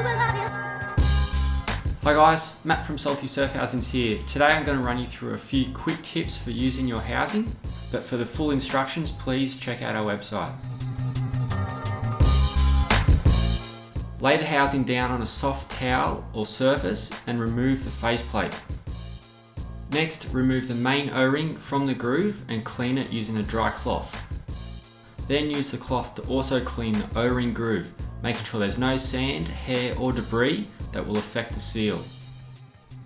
Hi guys, Matt from Salty Surf Housings here. Today I'm going to run you through a few quick tips for using your housing, but for the full instructions please check out our website. Lay the housing down on a soft towel or surface and remove the faceplate. Next, remove the main O-ring from the groove and clean it using a dry cloth. Then use the cloth to also clean the O-ring groove, making sure there's no sand, hair or debris that will affect the seal.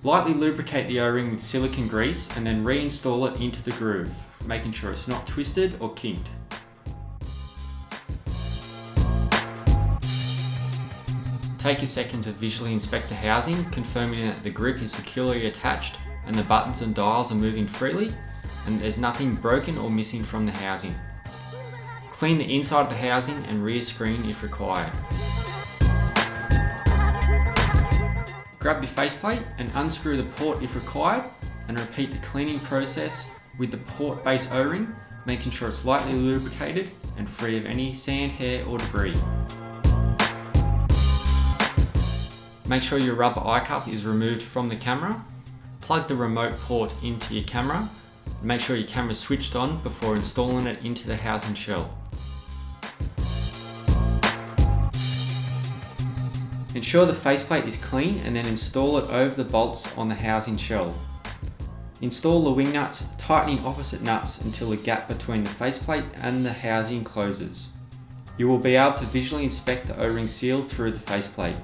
Lightly lubricate the O-ring with silicone grease and then reinstall it into the groove, making sure it's not twisted or kinked. Take a second to visually inspect the housing, confirming that the grip is securely attached and the buttons and dials are moving freely and there's nothing broken or missing from the housing. Clean the inside of the housing and rear screen if required. Grab your faceplate and unscrew the port if required and repeat the cleaning process with the port base O-ring, making sure it's lightly lubricated and free of any sand, hair or debris. Make sure your rubber eye cup is removed from the camera. Plug the remote port into your camera. Make sure your camera is switched on before installing it into the housing shell. Ensure the faceplate is clean and then install it over the bolts on the housing shell. Install the wing nuts, tightening opposite nuts until the gap between the faceplate and the housing closes. You will be able to visually inspect the O-ring seal through the faceplate.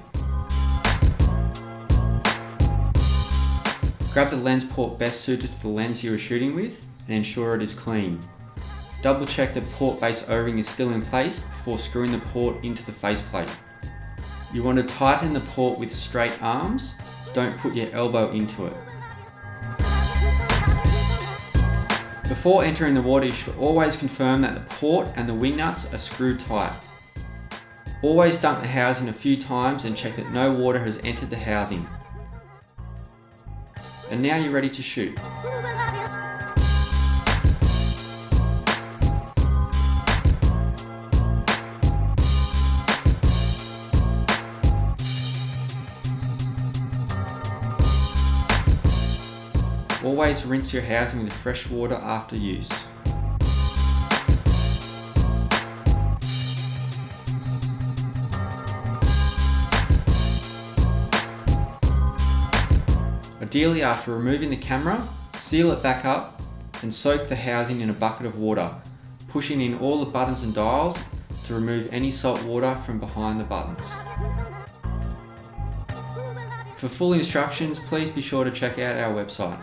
Grab the lens port best suited to the lens you are shooting with and ensure it is clean. Double check the port base O-ring is still in place before screwing the port into the faceplate. You want to tighten the port with straight arms, don't put your elbow into it. Before entering the water, you should always confirm that the port and the wing nuts are screwed tight. Always dump the housing a few times and check that no water has entered the housing. And now you're ready to shoot. Always rinse your housing with fresh water after use. Ideally, after removing the camera, seal it back up and soak the housing in a bucket of water, pushing in all the buttons and dials to remove any salt water from behind the buttons. For full instructions, please be sure to check out our website.